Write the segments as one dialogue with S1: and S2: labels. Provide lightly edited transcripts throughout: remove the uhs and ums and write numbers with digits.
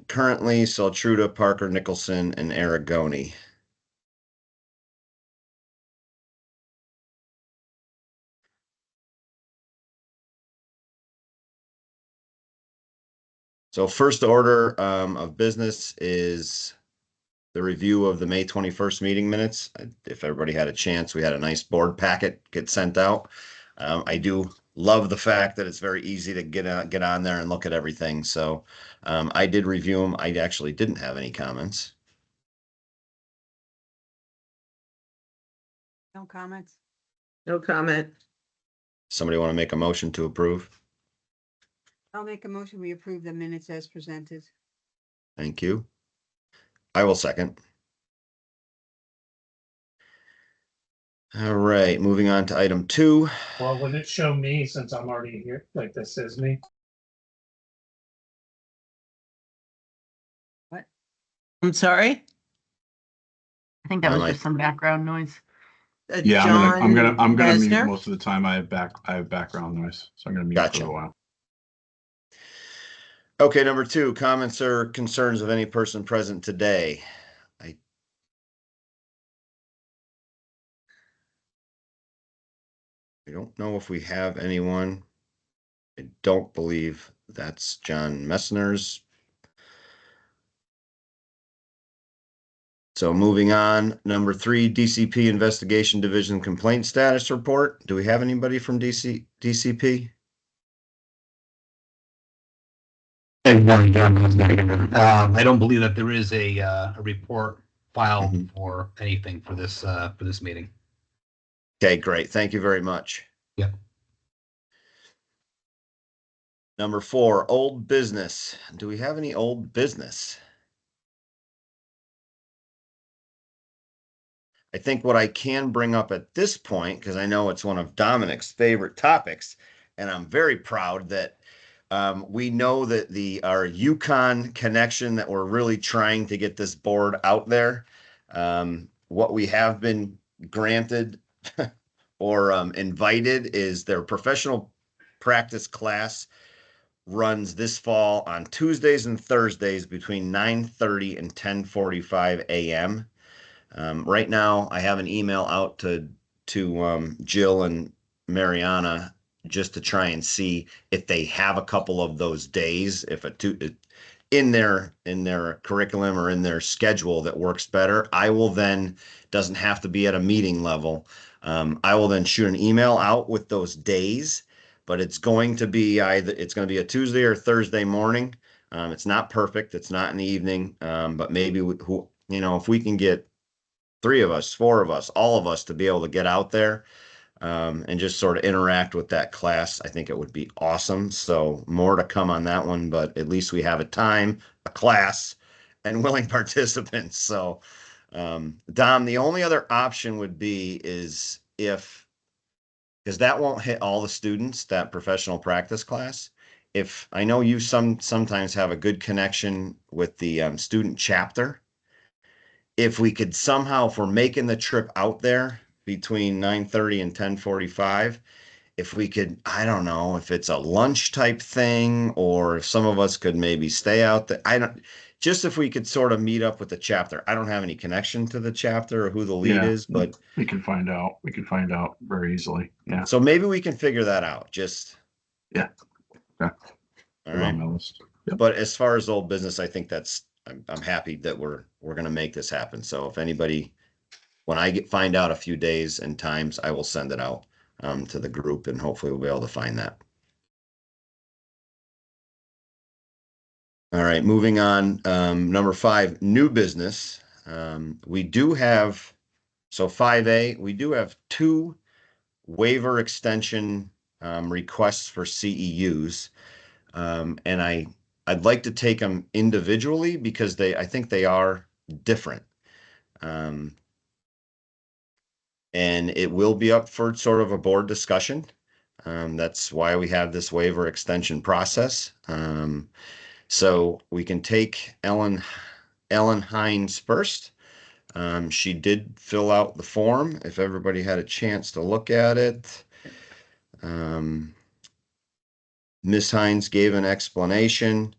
S1: currently Saltruda, Parker, Nicholson, and Aragoni. So first order of business is the review of the May 21st meeting minutes. If everybody had a chance, we had a nice board packet get sent out. I do love the fact that it's very easy to get on there and look at everything. So I did review them. I actually didn't have any comments.
S2: No comments.
S3: No comment.
S1: Somebody want to make a motion to approve?
S2: I'll make a motion. We approve the minutes as presented.
S1: Thank you. I will second. All right, moving on to item 2.
S4: Well, would it show me since I'm already here? Like this is me?
S3: I'm sorry?
S5: I think that was
S1: I-
S5: just some background noise.
S6: Yeah, I'm gonna mute
S3: Mesner?
S6: most of the time. I have background noise, so I'm gonna mute
S1: Gotcha.
S6: for a while.
S1: Okay, number 2, comments or concerns of any person present today. I don't know if we have anyone. I don't believe that's John Messner's. So moving on, number 3, DCP Investigation Division Complaint Status Report. Do we have anybody from DCP?
S7: Hey, morning, John. I don't believe that there is a report filed
S1: Mhm.
S7: for anything for this meeting.
S1: Okay, great. Thank you very much.
S7: Yep.
S1: Number 4, old business. Do we have any old business? I think what I can bring up at this point, because I know it's one of Dominic's favorite topics, and I'm very proud that we know that our Yukon connection, that we're really trying to get this board out there. What we have been granted or invited is their professional practice class runs this fall on Tuesdays and Thursdays between 9:30 and 10:45 a.m. Right now, I have an email out to Jill and Mariana just to try and see if they have a couple of those days, if in their curriculum or in their schedule that works better. I will then, doesn't have to be at a meeting level. I will then shoot an email out with those days, but it's going to be a Tuesday or Thursday morning. It's not perfect. It's not in the evening. But maybe if we can get 3 of us, 4 of us, all of us to be able to get out there and just sort of interact with that class, I think it would be awesome. So more to come on that one, but at least we have a time, a class, and willing participants. So Dom, the only other option would be is because that won't hit all the students, that professional practice class. If I know you sometimes have a good connection with the student chapter, if we could somehow, if we're making the trip out there between 9:30 and 10:45, if we could, I don't know if it's a lunch type thing or if some of us could maybe stay out there. Just if we could sort of meet up with the chapter. I don't have any connection to the chapter or who the lead
S6: Yeah.
S1: is, but
S6: We can find out. We can find out very easily. Yeah.
S1: so maybe we can figure that out. Just
S6: Yeah. Yeah.
S1: all
S6: Put it
S1: right.
S6: on my list. Yep.
S1: But as far as old business, I think I'm happy that we're going to make this happen. So if anybody, when I find out a few days and times, I will send it out to the group, and hopefully we'll be able to find that. All right, moving on. Number 5, new business. We do have, so 5A, we do have 2 waiver extension requests for CEUs. And I'd like to take them individually because I think they are different. And it will be up for sort of a board discussion. That's why we have this waiver extension process. So we can take Ellen Hines first. She did fill out the form, if everybody had a chance to look at it. Ms. Hines gave an explanation.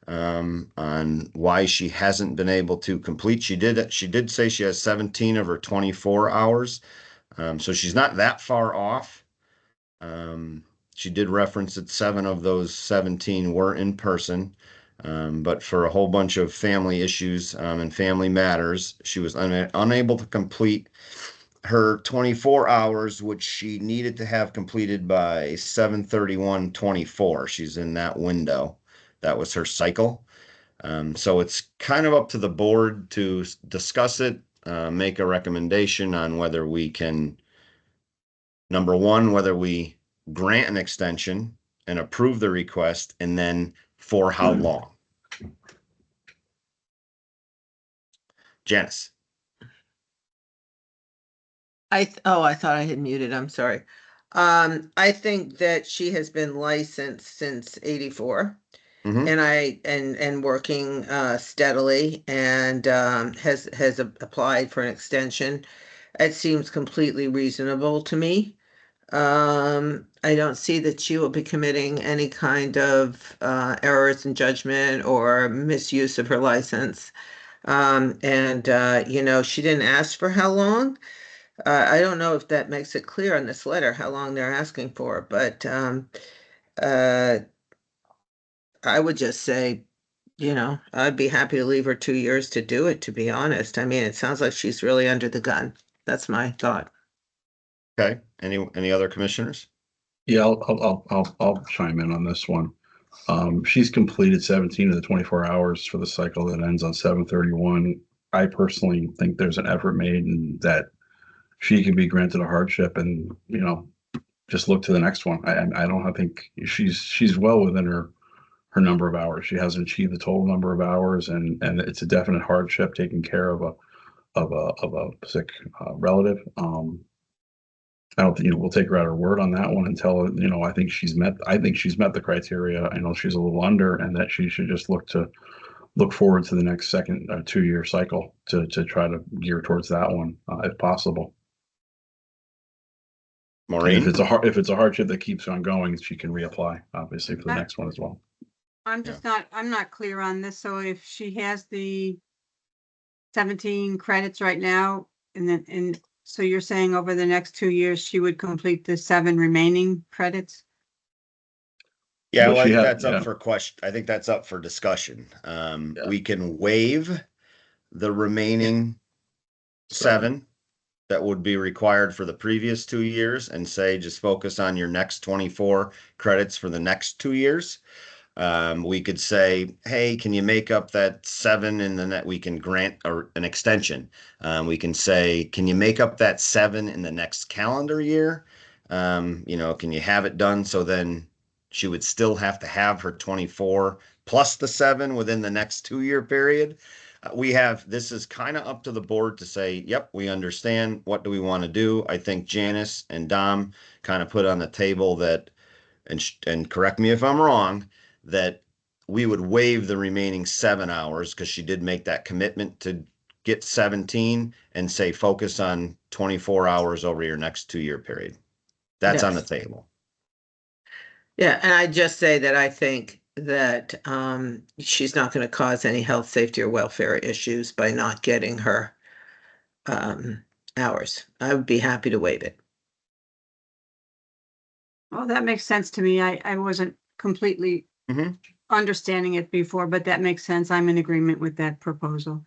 S1: on why she hasn't been able to complete. She did say she has 17 of her 24 hours. So she's not that far off. She did reference that 7 of those 17 were in person. But for a whole bunch of family issues, and family matters, she was unable to complete her 24 hours, which she needed to have completed by 7/31/24. She's in that window. That was her cycle. So it's kind of up to the board to discuss it, make a recommendation on whether we can, number one, whether we grant an extension and approve the request, and then for how long. Janice.
S3: I thought I had muted. I'm sorry. I think that she has been licensed since 84
S1: Mhm.
S3: and working steadily and has applied for an extension. It seems completely reasonable to me. I don't see that she will be committing any kind of errors in judgment or misuse of her license. She didn't ask for how long. I don't know if that makes it clear in this letter how long they're asking for, but uh, I would just say, I'd be happy to leave her 2 years to do it, to be honest. I mean, it sounds like she's really under the gun. That's my thought.
S1: Okay. Any other commissioners?
S6: Yeah, I'll chime in on this one. She's completed 17 of the 24 hours for the cycle that ends on 7/31. I personally think there's an effort made and that she can be granted a hardship and, just look to the next one. I don't think she's well within her number of hours. She hasn't achieved the total number of hours and it's a definite hardship taking care of a sick relative. I don't think, we'll take her at her word on that one and tell her, I think she's met the criteria. I know she's a little under and that she should just look forward to the next second 2-year cycle to try to gear towards that one, if possible. And
S1: Maureen?
S6: if it's a hardship that keeps on going, she can reapply, obviously, for the next one as well.
S2: I'm not clear on this. So if she has the 17 credits right now, and so you're saying over the next 2 years, she would complete the 7 remaining credits?
S1: Yeah,
S6: Well,
S1: well, I
S6: she
S1: think
S6: had-
S1: that's up
S6: yeah.
S1: for question. I think that's up for discussion.
S6: Yeah.
S1: We can waive the remaining 7 that would be required for the previous 2 years and say, just focus on your next 24 credits for the next 2 years. We could say, hey, can you make up that 7 and then that we can grant an extension? We can say, can you make up that 7 in the next calendar year? Can you have it done? So then she would still have to have her 24 plus the 7 within the next 2-year period. This is kind of up to the board to say, yep, we understand. What do we want to do? I think Janice and Dom kind of put on the table that, and correct me if I'm wrong, that we would waive the remaining 7 hours because she did make that commitment to get 17 and say, focus on 24 hours over your next 2-year period. That's on the
S3: Yes.
S1: table.
S3: Yeah, and I just say that I think that she's not going to cause any health, safety, or welfare issues by not getting her hours. I would be happy to waive it.
S2: Well, that makes sense to me. I wasn't completely
S1: Mhm.
S2: understanding it before, but that makes sense. I'm in agreement with that proposal.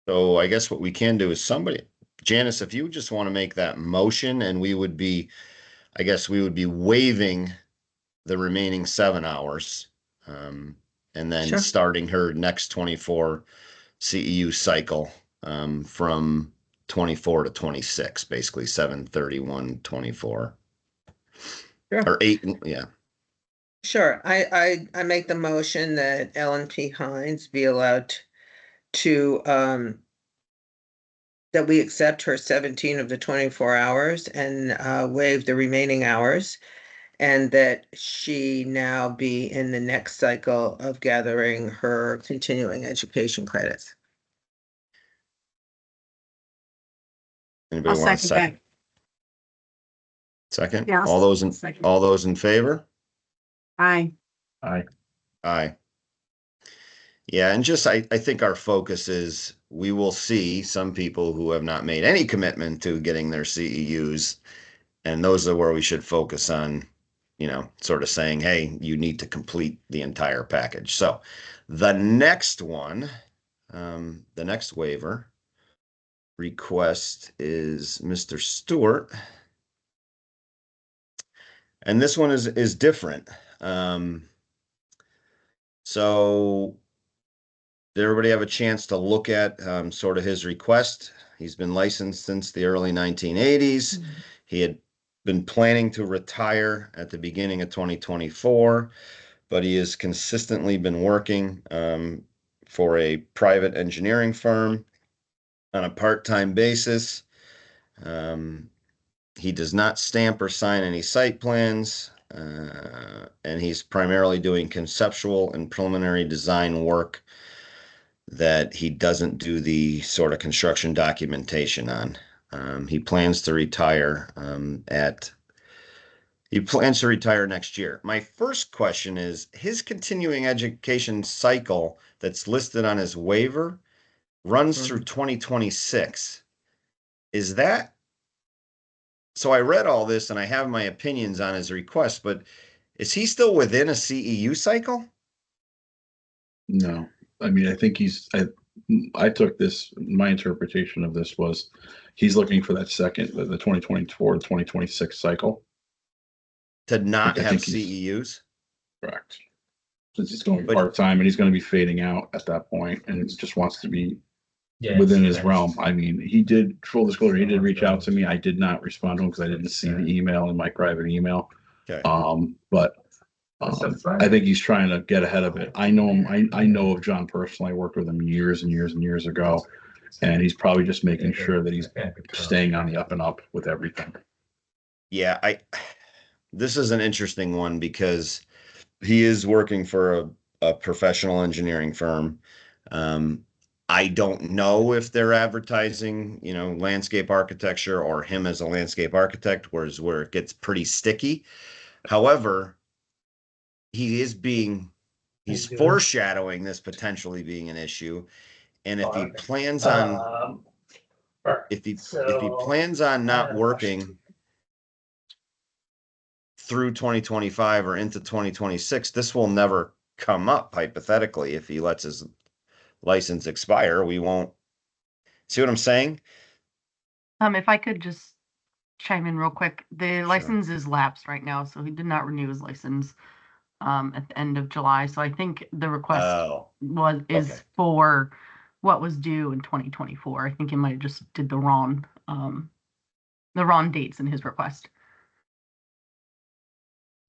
S1: So I guess what we can do is Janice, if you just want to make that motion and we would be waiving the remaining 7 hours. And then
S3: Sure.
S1: starting her next 24 CEU cycle, from 24 to 26, basically 7/31/24.
S3: Sure.
S1: Or 8, yeah.
S3: Sure. I make the motion that Ellen P. Hines be allowed to that we accept her 17 of the 24 hours and waive the remaining hours, and that she now be in the next cycle of gathering her continuing education credits.
S1: Anybody
S2: I'll
S1: want a
S2: second
S1: second?
S2: that.
S1: Second?
S2: Yeah, I'll
S1: All those
S2: second.
S1: in favor?
S2: Aye.
S6: Aye.
S1: Aye. Yeah, and just I think our focus is we will see some people who have not made any commitment to getting their CEUs, and those are where we should focus on, sort of saying, hey, you need to complete the entire package. So the next one, the next waiver request is Mr. Stewart. And this one is different. So did everybody have a chance to look at sort of his request? He's been licensed since the early 1980s. He had been planning to retire at the beginning of 2024, but he has consistently been working for a private engineering firm on a part-time basis. He does not stamp or sign any site plans, and he's primarily doing conceptual and preliminary design work that he doesn't do the sort of construction documentation on. He plans to retire next year. My first question is, his continuing education cycle that's listed on his waiver runs through 2026. Is that? So I read all this and I have my opinions on his request, but is he still within a CEU cycle?
S6: No, I mean, I think I took this, my interpretation of this was he's looking for that second, the 2024, 2026 cycle.
S1: To not
S6: I
S1: have
S6: think he's-
S1: CEUs?
S6: Correct. Since he's going
S1: But-
S6: part-time and he's going to be fading out at that point and it just wants to be
S4: Yeah,
S6: within
S4: so
S6: his
S4: that's-
S6: realm. I mean, he did, full disclosure, he did reach out to me. I did not respond to him because I didn't see the email in my private email.
S1: Okay.
S6: But
S4: That's a
S6: I think he's trying to get ahead of it. I know him. I know of John personally. I worked with him years and years and years ago, and he's probably just making sure that he's staying on the up and up with everything.
S1: Yeah, this is an interesting one because he is working for a professional engineering firm. I don't know if they're advertising, landscape architecture or him as a landscape architect, where it gets pretty sticky. However, he's foreshadowing this potentially being an issue. And if he plans on, if he plans on not working through 2025 or into 2026, this will never come up hypothetically. If he lets his license expire, we won't. See what I'm saying?
S5: If I could just chime in real quick, the license is lapsed right now, so he did not renew his license at the end of July. So I think the request is
S1: okay.
S5: for what was due in 2024. I think he might have just did the wrong dates in his request.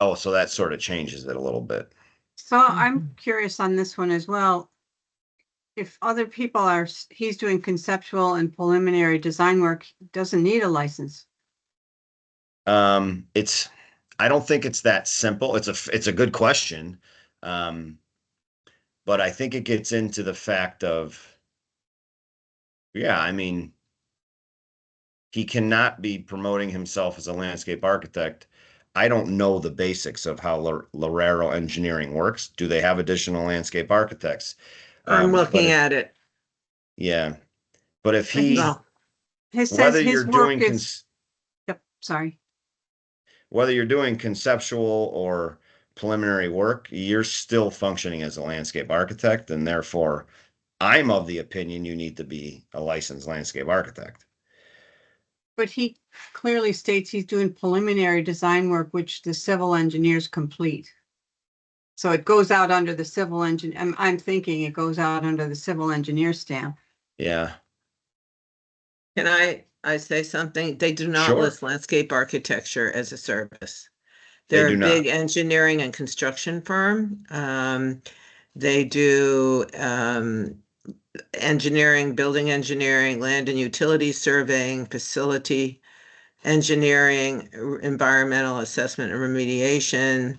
S1: Oh, so that sort of changes it a little bit.
S2: So I'm curious on this one as well. If other people he's doing conceptual and preliminary design work, doesn't need a license.
S1: I don't think it's that simple. It's a good question. But I think it gets into the fact of, I mean, he cannot be promoting himself as a landscape architect. I don't know the basics of how Lorero Engineering works. Do they have additional landscape architects?
S3: I'm looking at it.
S1: Yeah, but if
S2: But
S1: he,
S3: No.
S2: His says
S1: whether
S2: his
S1: you're
S2: work
S1: doing,
S2: is, yep, sorry.
S1: whether you're doing conceptual or preliminary work, you're still functioning as a landscape architect, and therefore, I'm of the opinion you need to be a licensed landscape architect.
S2: But he clearly states he's doing preliminary design work, which the civil engineers complete. So it goes out under the civil engine. I'm thinking it goes out under the civil engineer stamp.
S1: Yeah,
S3: Can I say something? They do not
S1: Sure.
S3: list landscape architecture as a service.
S1: They
S3: They're
S1: do
S3: a
S1: not.
S3: big engineering and construction firm. They do engineering, building engineering, land and utility surveying, facility engineering, environmental assessment and remediation,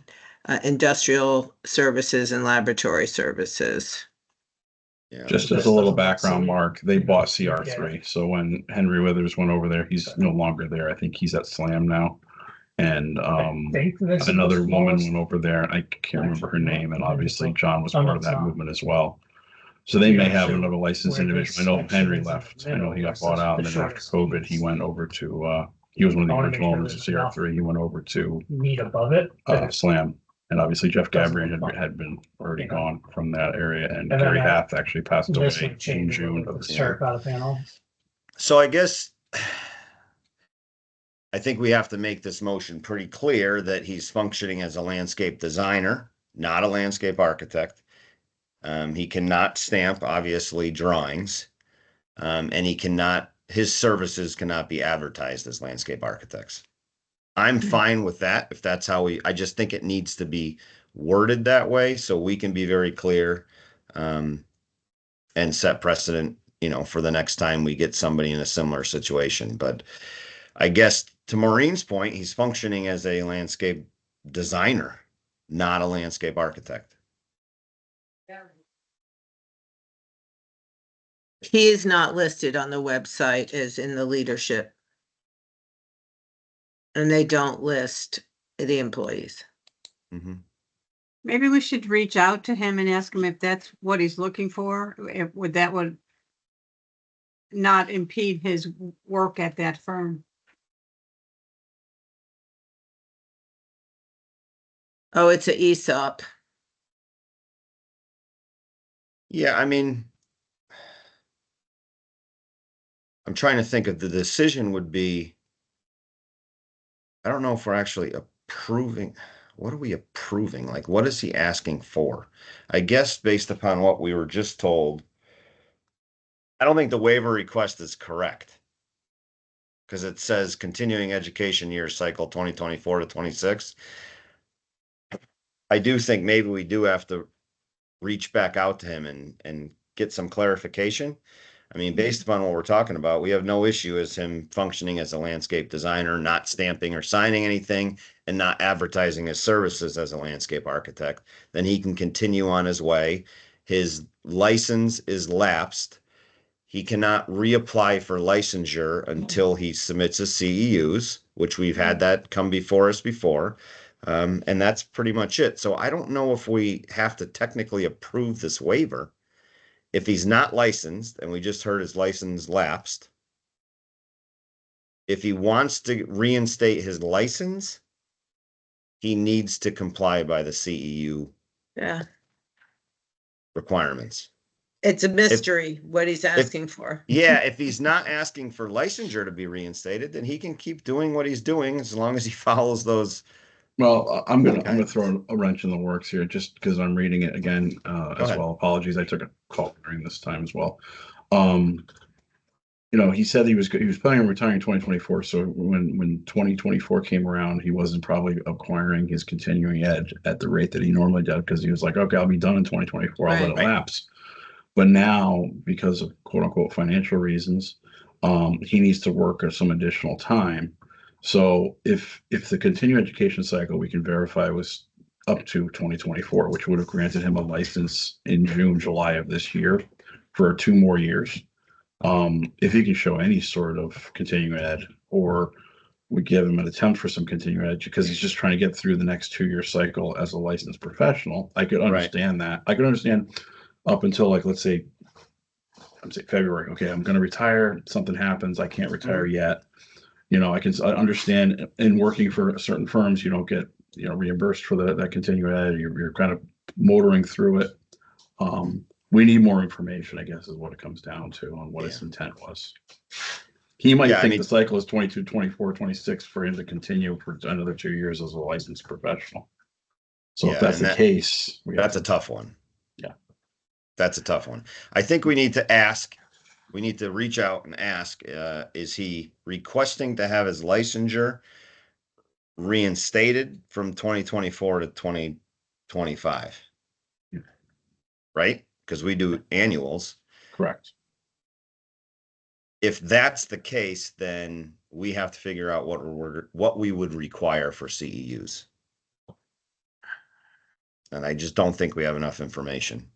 S3: industrial services and laboratory services.
S1: yeah.
S6: Just as a little background, Mark, they bought CR3. So when Henry Withers went over there, he's no longer there. I think he's at Slam now. And
S4: think this
S6: another
S4: was
S6: woman
S4: lost.
S6: went over there, and I can't remember her name, and obviously John was
S4: Oh, no,
S6: part of
S4: it's
S6: that
S4: not.
S6: movement as well. So they may
S4: Yeah,
S6: have
S4: so
S6: another licensed
S4: where
S6: individual. I
S4: this
S6: know
S4: section
S6: Henry
S4: is in the
S6: left. I know he
S4: middle
S6: got bought
S4: versus
S6: out,
S4: the
S6: and then after
S4: shortest
S6: COVID, he
S4: piece.
S6: went over to, he was one of the
S4: I wanna make
S6: original
S4: sure
S6: owners of
S4: there's enough
S6: CR3. He went over to
S4: meat above it. that
S6: Slam. And obviously Jeff
S4: Doesn't
S6: Gabriel
S4: look fun.
S6: had been already
S4: You know?
S6: gone from that area, and
S4: And then
S6: Gary
S4: that-
S6: Hath actually passed
S4: This
S6: away
S4: would
S6: in
S4: change a little
S6: June
S4: bit
S6: of
S4: with
S6: this
S4: the
S6: year.
S4: terracotta panel.
S1: So I guess I think we have to make this motion pretty clear that he's functioning as a landscape designer, not a landscape architect. He cannot stamp, obviously, drawings. And his services cannot be advertised as landscape architects. I'm fine with that if that's how I just think it needs to be worded that way so we can be very clear and set precedent, for the next time we get somebody in a similar situation. But I guess to Maureen's point, he's functioning as a landscape designer, not a landscape architect.
S3: He is not listed on the website as in the leadership. And they don't list the employees.
S1: Mhm.
S2: Maybe we should reach out to him and ask him if that's what he's looking for, would not impede his work at that firm.
S3: Oh, it's a ESOP.
S1: Yeah, I mean, I'm trying to think of the decision would be, I don't know if we're actually approving. What are we approving? Like, what is he asking for? I guess based upon what we were just told, I don't think the waiver request is correct. Because it says continuing education year cycle 2024 to 26. I do think maybe we do have to reach back out to him and get some clarification. I mean, based upon what we're talking about, we have no issue as him functioning as a landscape designer, not stamping or signing anything, and not advertising his services as a landscape architect. Then he can continue on his way. His license is lapsed. He cannot reapply for licensure until he submits his CEUs, which we've had that come before us before. And that's pretty much it. So I don't know if we have to technically approve this waiver. If he's not licensed, and we just heard his license lapsed, if he wants to reinstate his license, he needs to comply by the CEU
S3: Yeah.
S1: requirements.
S3: It's a mystery what he's asking for.
S1: Yeah, if he's not asking for licensure to be reinstated, then he can keep doing what he's doing as long as he follows those.
S6: Well, I'm gonna throw a wrench in the works here just because I'm reading it again as
S1: ahead.
S6: well. Apologies, I took a call during this time as well. He said he was planning on retiring in 2024. So when 2024 came around, he wasn't probably acquiring his continuing ed at the rate that he normally did because he was like, okay, I'll be done in 2024. I'll let it
S3: Right.
S6: lapse. But now, because of quote unquote financial reasons, he needs to work some additional time. So if the continuing education cycle we can verify was up to 2024, which would have granted him a license in June, July of this year for 2 more years. If he can show any sort of continuing ed, or we give him an attempt for some continuing ed because he's just trying to get through the next 2-year cycle as a licensed professional, I could understand that. I could understand up until let's say February. Okay, I'm going to retire. Something happens. I can't retire yet. I can understand in working for certain firms, you don't get reimbursed for that continuing ed. You're kind of motoring through it. We need more information, I guess, is what it comes down to on what his intent was. He might think the cycle is 22, 24, 26 for him to continue for another 2 years as a licensed professional. So if that's the case,
S1: that's a tough one.
S6: Yeah.
S1: That's a tough one. I think we need to reach out and ask, is he requesting to have his licensure reinstated from 2024 to 2025? Right? Because we do annuals.
S6: Correct.
S1: If that's the case, then we have to figure out what we would require for CEUs. And I just don't think we have enough information.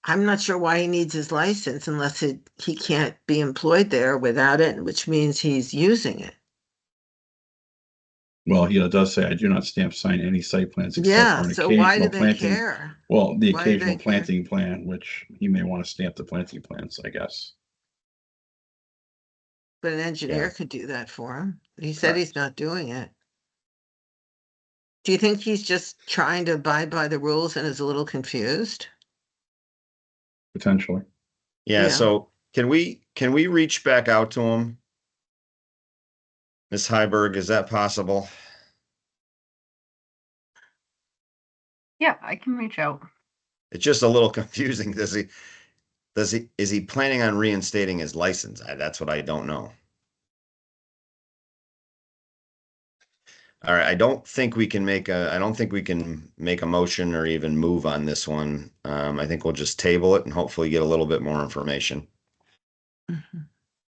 S3: I'm not sure why he needs his license unless he can't be employed there without it, which means he's using it.
S6: Well, it does say, I do not stamp sign any site plans except
S3: Yeah,
S6: for an
S3: so why do
S6: occasional
S3: they
S6: planting.
S3: care?
S6: Well, the
S3: Why do they
S6: occasional
S3: care?
S6: planting plan, which he may want to stamp the planting plans, I guess.
S3: But an engineer
S1: Yeah.
S3: could do that for him. He said
S6: Correct.
S3: he's not doing it. Do you think he's just trying to abide by the rules and is a little confused?
S6: Potentially.
S1: Yeah,
S3: Yeah.
S1: so can we reach back out to him? Ms. Heiberg, is that possible?
S5: Yeah, I can reach out.
S1: It's just a little confusing. Is he planning on reinstating his license? That's what I don't know. All right, I don't think we can make a motion or even move on this one. I think we'll just table it and hopefully get a little bit more information. Does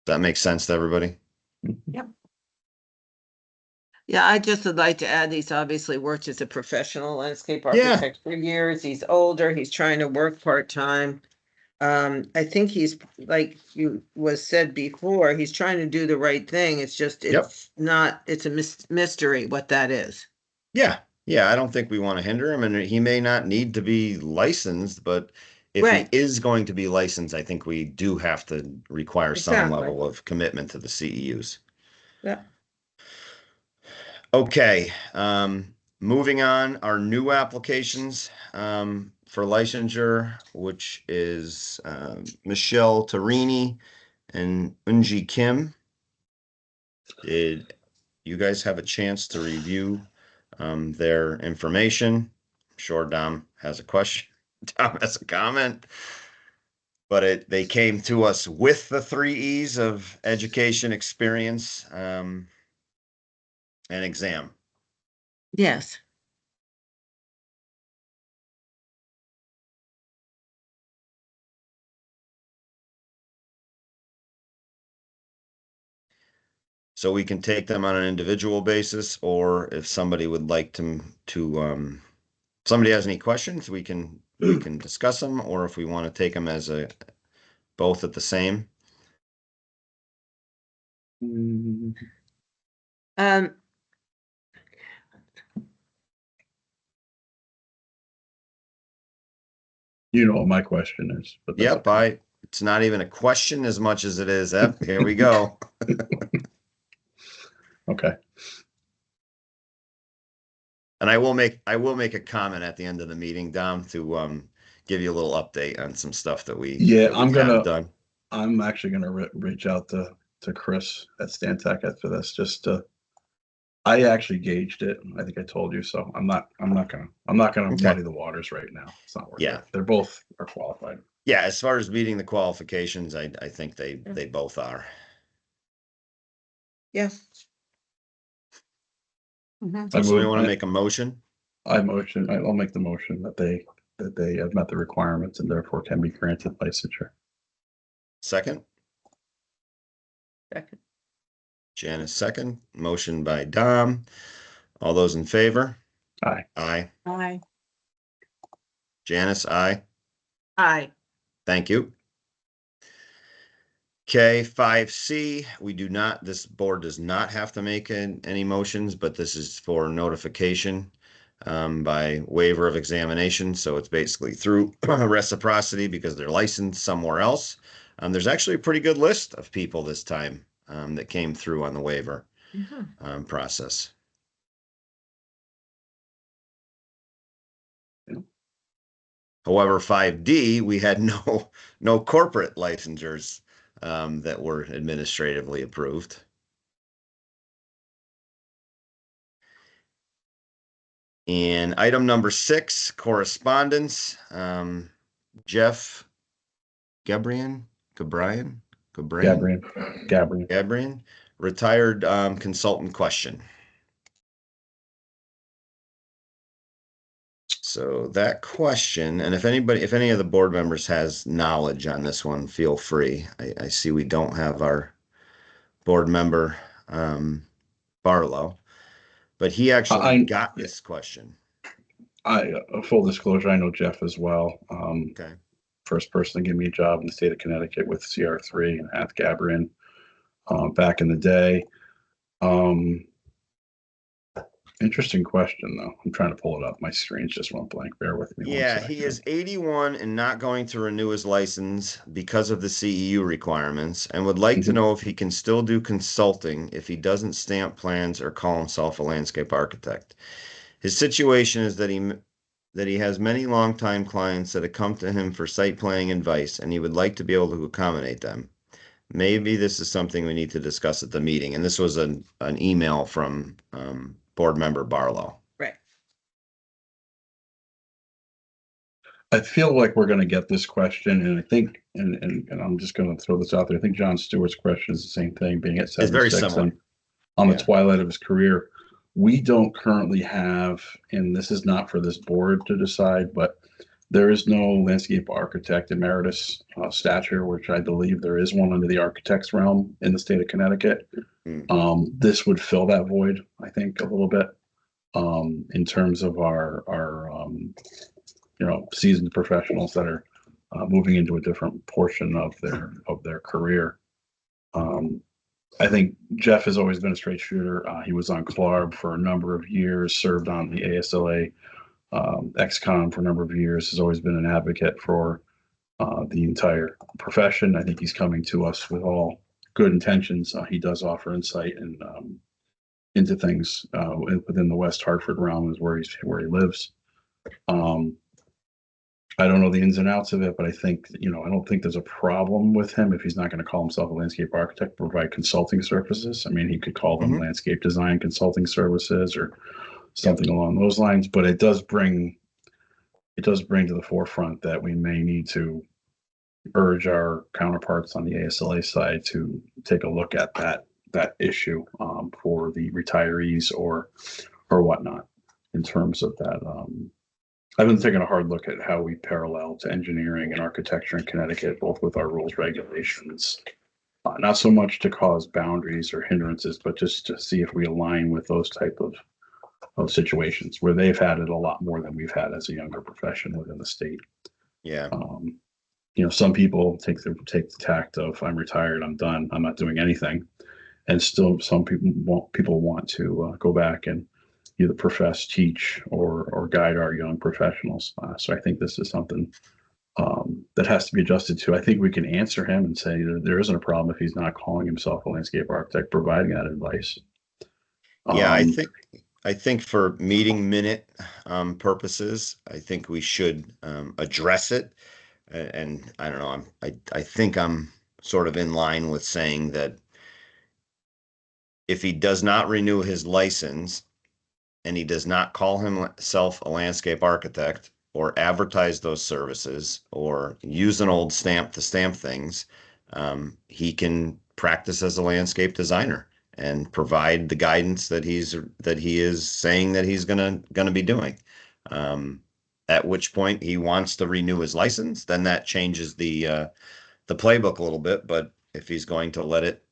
S1: that make sense to everybody?
S3: Yeah, I just would like to add, he's obviously worked as a professional landscape architect for years. He's older, he's trying to work part-time. I think he's, like you was said before, he's trying to do the right thing. It's just, it's not, it's a mystery what that is.
S1: Yeah, I don't think we want to hinder him, and he may not need to be licensed, but if
S3: Right.
S1: he is going to be licensed, I think we do have to require some
S3: Exactly.
S1: level of commitment to the CEUs.
S3: Yeah.
S1: Okay, moving on, our new applications for licensure, which is Michelle Tarini and Unji Kim. Did you guys have a chance to review their information? I'm sure Dom has a question. Dom has a comment. But they came to us with the 3 E's of education, experience, and exam.
S3: Yes.
S1: So we can take them on an individual basis, or if somebody would like somebody has any questions, we can discuss them, or if we want to take them as both at the same.
S6: You know what my question is, but that's
S1: Yep,
S6: okay.
S1: it's not even a question as much as it is, here we go.
S6: Okay.
S1: And I will make a comment at the end of the meeting, Dom, to give you a little update on some stuff that we done.
S6: I'm actually gonna reach out to Chris at Stantec for this. I actually gauged it. I think I told you so. I'm not gonna
S1: Okay.
S6: muddy the waters right now. It's not worth
S1: Yeah.
S6: it. They're both are qualified.
S1: Yeah, as far as meeting the qualifications, I think they both are.
S3: Yes.
S2: Mhm.
S1: So somebody want to make a motion?
S6: I'll make the motion that they have met the requirements and therefore can be granted licensure.
S1: Second?
S3: Second.
S1: Janice, second. Motion by Dom. All those in favor?
S6: Aye.
S1: Aye.
S2: Aye.
S1: Janice, aye.
S3: Aye.
S1: Thank you. Okay, 5C, this board does not have to make any motions, but this is for notification by waiver of examination. So it's basically through reciprocity because they're licensed somewhere else. There's actually a pretty good list of people this time that came through on the waiver process. However, 5D, we had no corporate licensures that were administratively approved. And item number 6, correspondence. Jeff Gabrian, retired consultant question. So that question, and if any of the board members has knowledge on this one, feel free. I see we don't have our board member Barlow, but he actually got this question.
S6: Full disclosure, I know Jeff as well.
S1: Okay.
S6: first person to give me a job in the state of Connecticut with CR3 and Ath Gabriel back in the day. Interesting question, though. I'm trying to pull it up. My screen's just went blank. Bear with me.
S1: Yeah, he is 81 and not going to renew his license because of the CEU requirements, and would like to know if he can still do consulting if he doesn't stamp plans or call himself a landscape architect. His situation is that he has many longtime clients that have come to him for site planning advice, and he would like to be able to accommodate them. Maybe this is something we need to discuss at the meeting. And this was an email from board member Barlow.
S3: Right.
S6: I feel like we're going to get this question, and I think, and I'm just going to throw this out there. I think John Stewart's question is the same thing, being at 76
S1: very similar.
S6: and on the
S1: Yeah.
S6: twilight of his career. We don't currently have, and this is not for this board to decide, but there is no landscape architect emeritus stature, which I believe there is one under the architect's realm in the state of Connecticut. This would fill that void, I think, a little bit in terms of our seasoned professionals that are moving into a different portion of their career. I think Jeff has always been a straight shooter. He was on CLARB for a number of years, served on the ASLA XCOM for a number of years, has always been an advocate for the entire profession. I think he's coming to us with all good intentions. He does offer insight and into things within the West Hartford realm is where he lives. I don't know the ins and outs of it, but I think, I don't think there's a problem with him if he's not going to call himself a landscape architect, provide consulting services. I mean, he could call them landscape design consulting services or something along those lines, but it does bring to the forefront that we may need to urge our counterparts on the ASLA side to take a look at that issue for the retirees or whatnot in terms of that. I've been taking a hard look at how we parallel to engineering and architecture in Connecticut, both with our rules, regulations, not so much to cause boundaries or hindrances, but just to see if we align with those type of situations where they've had it a lot more than we've had as a younger profession within the state.
S1: Yeah.
S6: Some people take the tact of I'm retired, I'm done, I'm not doing anything, and still some people want to go back and either profess, teach, or guide our young professionals. So I think this is something that has to be adjusted to. I think we can answer him and say there isn't a problem if he's not calling himself a landscape architect, providing that advice.
S1: Yeah, I think for meeting minute purposes, I think we should address it. And I don't know, I think I'm sort of in line with saying that if he does not renew his license and he does not call himself a landscape architect or advertise those services or use an old stamp to stamp things, he can practice as a landscape designer and provide the guidance that he is saying that he's gonna be doing. At which point he wants to renew his license, then that changes the playbook a little bit. But if he's going to let it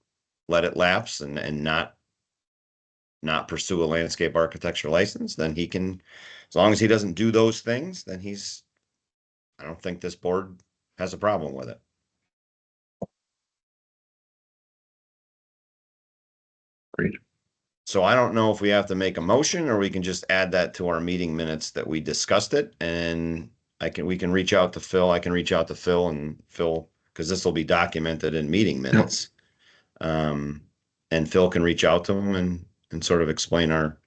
S1: lapse and not pursue a landscape architecture license, then he can, as long as he doesn't do those things, then I don't think this board has a problem with it.
S6: Great.
S1: So I don't know if we have to make a motion or we can just add that to our meeting minutes that we discussed it, and we can reach out to Phil. I can reach out to Phil, because this will be documented in meeting minutes. And Phil can reach out to him and sort of explain our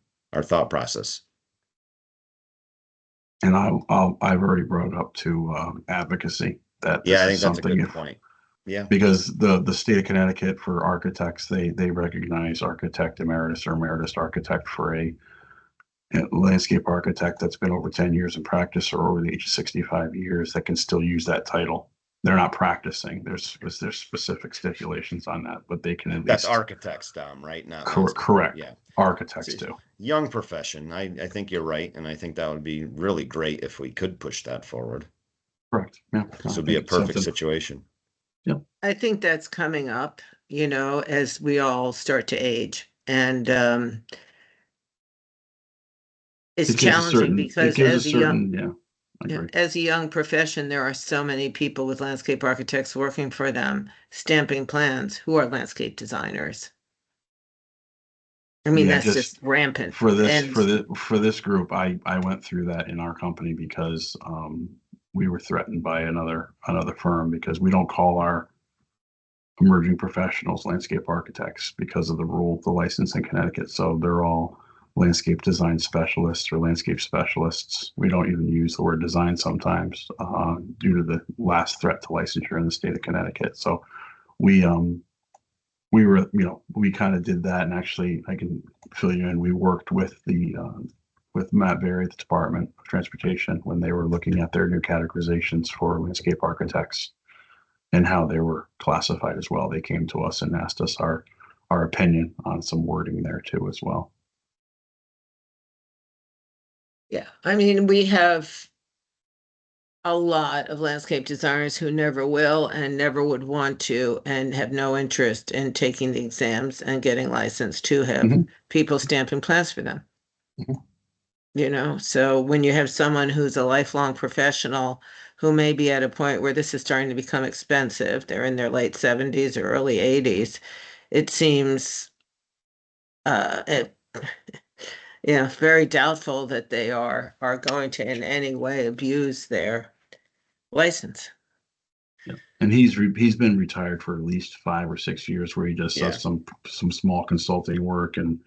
S1: thought process.
S6: And I've already brought it up to advocacy that
S1: I think that's a good point. Yeah,
S6: because the state of Connecticut for architects, they recognize architect emeritus or emeritus architect for a landscape architect that's been over 10 years in practice or over the age of 65 years that can still use that title. They're not practicing. There's specific stipulations on that, but they can at least.
S1: That's architects, Dom, right? Not
S6: correct.
S1: Yeah,
S6: architects do.
S1: Young profession. I think you're right, and I think that would be really great if we could push that forward.
S6: Correct. Yeah.
S1: This would be a perfect situation.
S3: I think that's coming up, as we all start to age. And it's challenging because as a young,
S6: I
S3: Yeah,
S6: agree.
S3: as a young profession, there are so many people with landscape architects working for them, stamping plans, who are landscape designers. I mean,
S6: Yeah,
S3: that's just rampant.
S6: For
S3: And
S6: this group, I went through that in our company because we were threatened by another firm because we don't call our emerging professionals landscape architects because of the rule, the license in Connecticut. So they're all landscape design specialists or landscape specialists. We don't even use the word design sometimes due to the last threat to licensure in the state of Connecticut. So we were, we kind of did that, and actually I can fill you in. We worked with with Matt Berry, the Department of Transportation, when they were looking at their new categorizations for landscape architects and how they were classified as well. They came to us and asked us our opinion on some wording there too as well.
S3: yeah, I mean, we have a lot of landscape designers who never will and never would want to and have no interest in taking the exams and getting licensed to have
S6: Mhm.
S3: people stamping plans for them.
S6: Mhm.
S3: So when you have someone who's a lifelong professional who may be at a point where this is starting to become expensive, they're in their late 70s or early 80s, it seems it, very doubtful that they are going to in any way abuse their license.
S6: Yeah. And he's been retired for at least 5 or 6 years, where he just
S1: Yeah.
S6: does some small consulting work and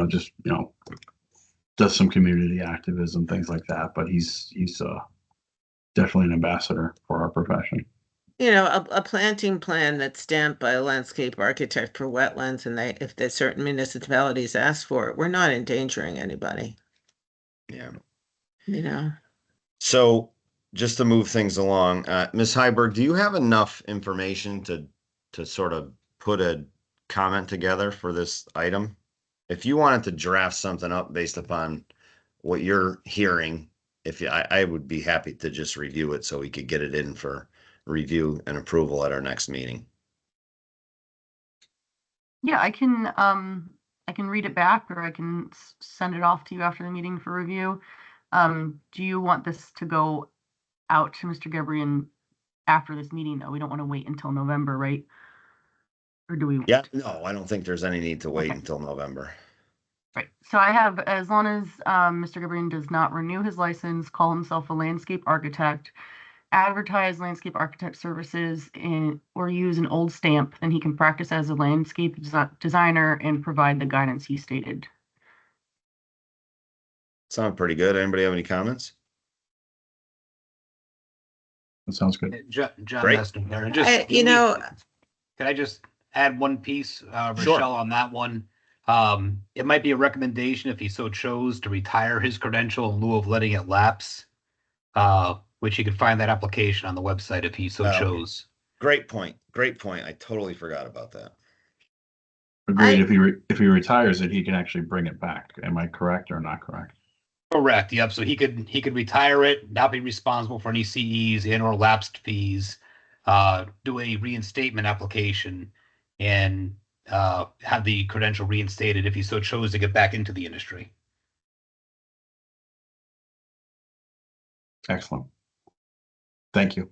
S6: just does some community activism, things like that. But he's definitely an ambassador for our profession.
S3: A planting plan that's stamped by a landscape architect for wetlands, and if there's certain municipalities ask for it, we're not endangering anybody,
S1: Yeah. So just to move things along, Ms. Heiberg, do you have enough information to sort of put a comment together for this item? If you wanted to draft something up based upon what you're hearing, I would be happy to just review it so we could get it in for review and approval at our next meeting.
S5: Yeah, I can read it back, or I can send it off to you after the meeting for review. Do you want this to go out to Mr. Gebrian after this meeting, though? We don't want to wait until November, right? Or do we?
S1: Yeah, no, I don't think there's any need to wait
S5: Okay.
S1: until November.
S5: Right. So I have, as long as Mr. Gebrian does not renew his license, call himself a landscape architect, advertise landscape architect services or use an old stamp, then he can practice as a landscape designer and provide the guidance he stated.
S1: Sound pretty good. Anybody have any comments?
S6: That sounds good.
S7: John
S1: Great.
S7: Meston here. And can I just add one piece,
S1: Sure.
S7: Rochelle, on that one? It might be a recommendation, if he so chose, to retire his credential in lieu of letting it lapse, which you can find that application on the website if he so chose.
S1: Great point. Great point. I totally forgot about that.
S6: Agreed. If he retires it, he can actually bring it back. Am I correct or not correct?
S7: Correct. Yep. So he could retire it, not be responsible for any CEs and or lapsed fees, do a reinstatement application, and have the credential reinstated if he so chose to get back into the industry.
S6: Excellent. Thank you.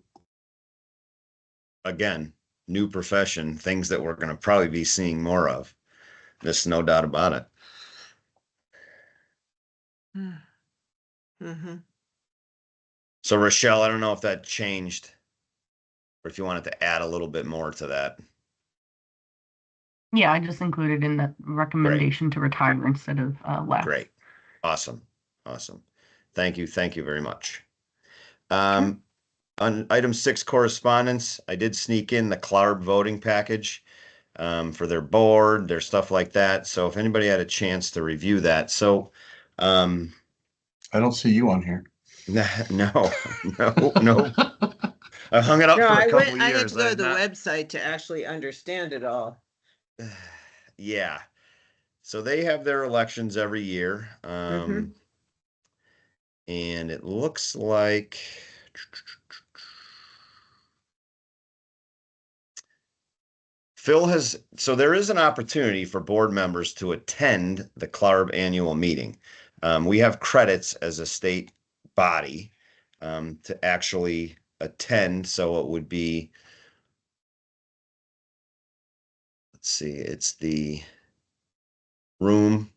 S1: Again, new profession, things that we're going to probably be seeing more of. There's no doubt about it.
S3: Mm-hmm.
S1: So Rochelle, I don't know if that changed or if you wanted to add a little bit more to that.
S5: Yeah, I just included in the recommendation to retire instead of lapse.
S1: Great. Awesome. Thank you very much. On item 6, correspondence, I did sneak in the CLARB voting package for their board, their stuff like that. So if anybody had a chance to review that. So
S6: I don't see you on here.
S1: no. I hung it up for a couple years.
S3: I had to go to the website to actually understand it all.
S1: Yeah. So they have their elections every year. And it looks like so there is an opportunity for board members to attend the CLARB annual meeting. We have credits as a state body to actually attend. So it would be, let's see, it's the room,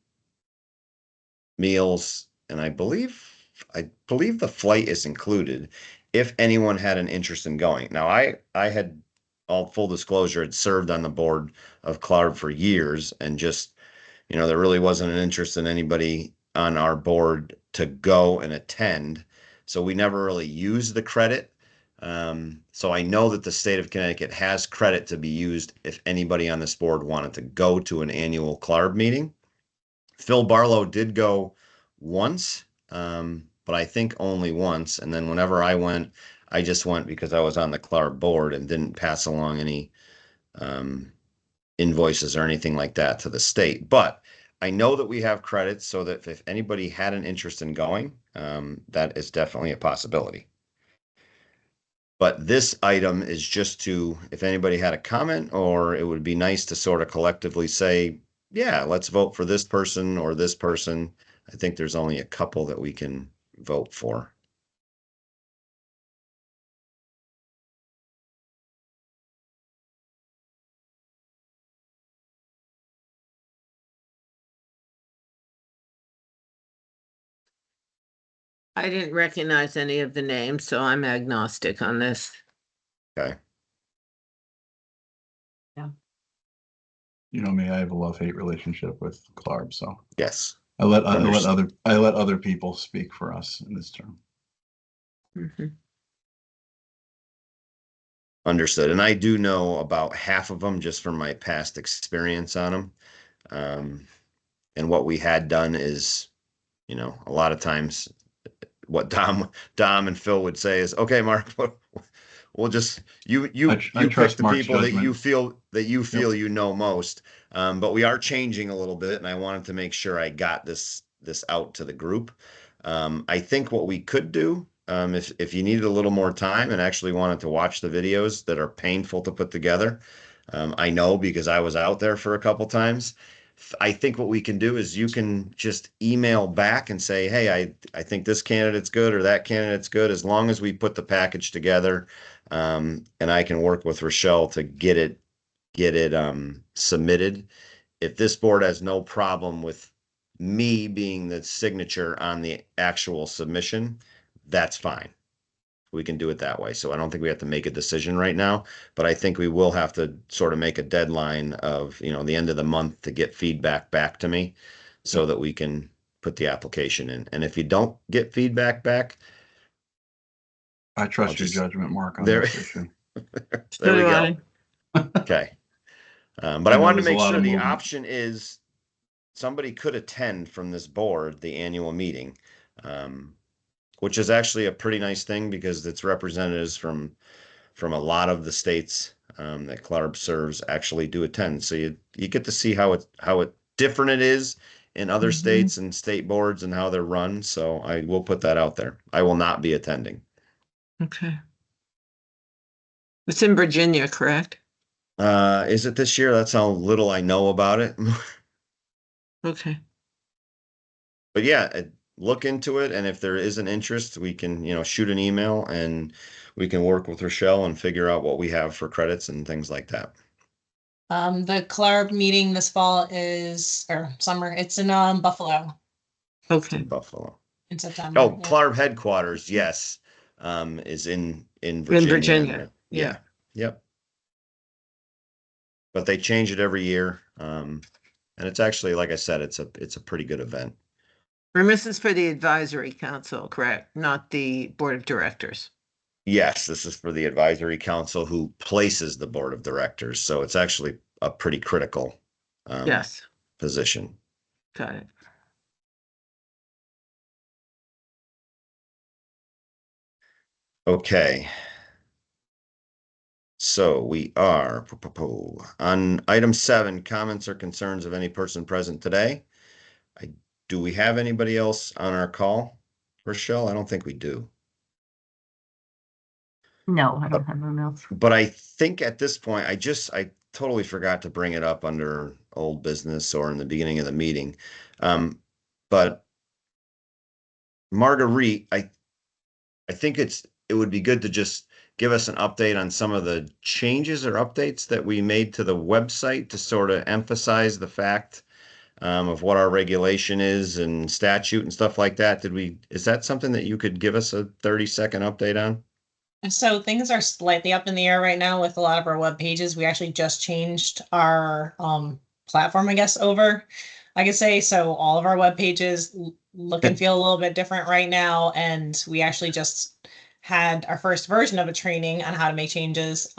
S1: meals, and I believe the flight is included if anyone had an interest in going. Now, I had, all full disclosure, had served on the board of CLARB for years, and just, there really wasn't an interest in anybody on our board to go and attend. So we never really used the credit. So I know that the state of Connecticut has credit to be used if anybody on this board wanted to go to an annual CLARB meeting. Phil Barlow did go once, but I think only once. And then whenever I went, I just went because I was on the CLARB board and didn't pass along any invoices or anything like that to the state. But I know that we have credits, so that if anybody had an interest in going, that is definitely a possibility. But this item is just to, if anybody had a comment, or it would be nice to sort of collectively say, yeah, let's vote for this person or this person. I think there's only a couple that we can vote for.
S3: I didn't recognize any of the names, so I'm agnostic on this.
S1: Okay.
S6: You know me, I have a love-hate relationship with CLARB, so
S1: Yes.
S6: I let
S1: Understood.
S6: other people speak for us in this term.
S3: Mhm.
S1: Understood. And I do know about half of them just from my past experience on them. And what we had done is, a lot of times what Dom and Phil would say is, okay, Mark, we'll just, you
S6: I
S1: pick
S6: trust
S1: the
S6: Mark's
S1: people that you
S6: judgment.
S1: feel you know most. But we are changing a little bit, and I wanted to make sure I got this out to the group. I think what we could do, if you needed a little more time and actually wanted to watch the videos that are painful to put together, I know because I was out there for a couple times. I think what we can do is you can just email back and say, hey, I think this candidate's good or that candidate's good, as long as we put the package together. And I can work with Rochelle to get it submitted. If this board has no problem with me being the signature on the actual submission, that's fine. We can do it that way. So I don't think we have to make a decision right now, but I think we will have to sort of make a deadline of, the end of the month to get feedback back to me so that we can put the application in. And if you don't get feedback back,
S6: I trust
S1: I'll
S6: your
S1: just-
S6: judgment, Mark, on
S1: there-
S6: this issue.
S1: there we
S3: So do
S1: go.
S3: I.
S1: Okay. But
S6: I
S1: I
S6: know
S1: wanted to
S6: there's a
S1: make
S6: lot
S1: sure
S6: of
S1: the
S6: movement.
S1: option is somebody could attend from this board, the annual meeting, which is actually a pretty nice thing because it's representatives from a lot of the states that CLARB serves actually do attend. So you get to see how it different it is in other
S3: Mhm.
S1: states and state boards and how they're run. So I will put that out there. I will not be attending.
S3: Okay. It's in Virginia, correct?
S1: Is it this year? That's how little I know about it.
S3: Okay.
S1: But yeah, look into it, and if there is an interest, we can, shoot an email and we can work with Rochelle and figure out what we have for credits and things like that.
S8: The CLARB meeting this fall or summer, it's in Buffalo
S3: Okay.
S1: In Buffalo.
S8: in September.
S1: Oh,
S8: yeah.
S1: CLARB headquarters, yes, is in Virginia.
S3: Virginia,
S1: Yeah. Yep. But they change it every year. And it's actually, like I said, it's a pretty good event.
S3: And this is for the advisory council, correct? Not the board of directors.
S1: Yes, this is for the advisory council who places the board of directors. So it's actually a pretty critical
S3: Yes,
S1: position.
S3: got it.
S1: Okay. So we are on item 7, comments or concerns of any person present today. Do we have anybody else on our call? Rochelle, I don't think we do.
S5: No, I don't have anyone else.
S1: But I think at this point, I totally forgot to bring it up under old business or in the beginning of the meeting. But Marguerite, I think it would be good to just give us an update on some of the changes or updates that we made to the website to sort of emphasize the fact of what our regulation is and statute and stuff like that. Is that something that you could give us a 30-second update on?
S8: So things are slightly up in the air right now with a lot of our web pages. We actually just changed our platform, I guess, over, I could say. So all of our web pages look and feel a little bit different right now. And we actually just had our first version of a training on how to make changes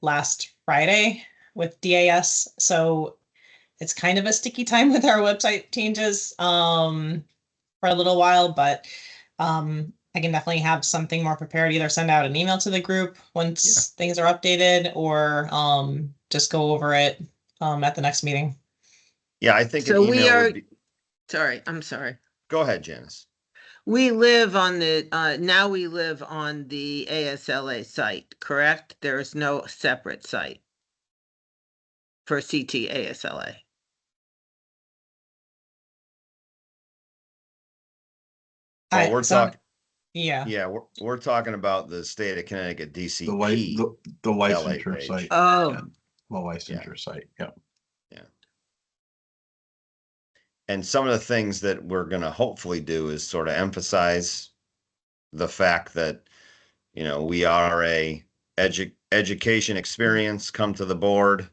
S8: last Friday with DAS. So it's kind of a sticky time with our website changes for a little while, but I can definitely have something more prepared, either send out an email to the group once things are updated, or just go over it at the next meeting.
S1: Yeah, I think an
S3: So we
S1: email
S3: are,
S1: would be.
S3: sorry, I'm sorry.
S1: Go ahead, Janice.
S3: We live on the, now we live on the ASLA site, correct? There is no separate site for CT ASLA.
S1: Well, we're talking.
S8: Yeah.
S1: Yeah, we're talking about the state of Connecticut DCP.
S6: The licensure
S1: page.
S6: site.
S3: Oh.
S6: Yeah, the licensure site, yeah.
S1: And some of the things that we're going to hopefully do is sort of emphasize the fact that, we are a education experience. Come to the board,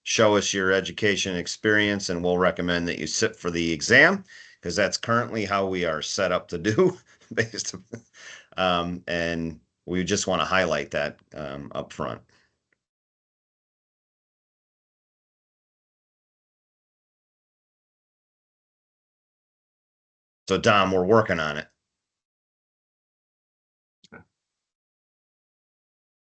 S1: show us your education experience, and we'll recommend that you sit for the exam, because that's currently how we are set up to do. And we just want to highlight that up front. So Dom, we're working on it.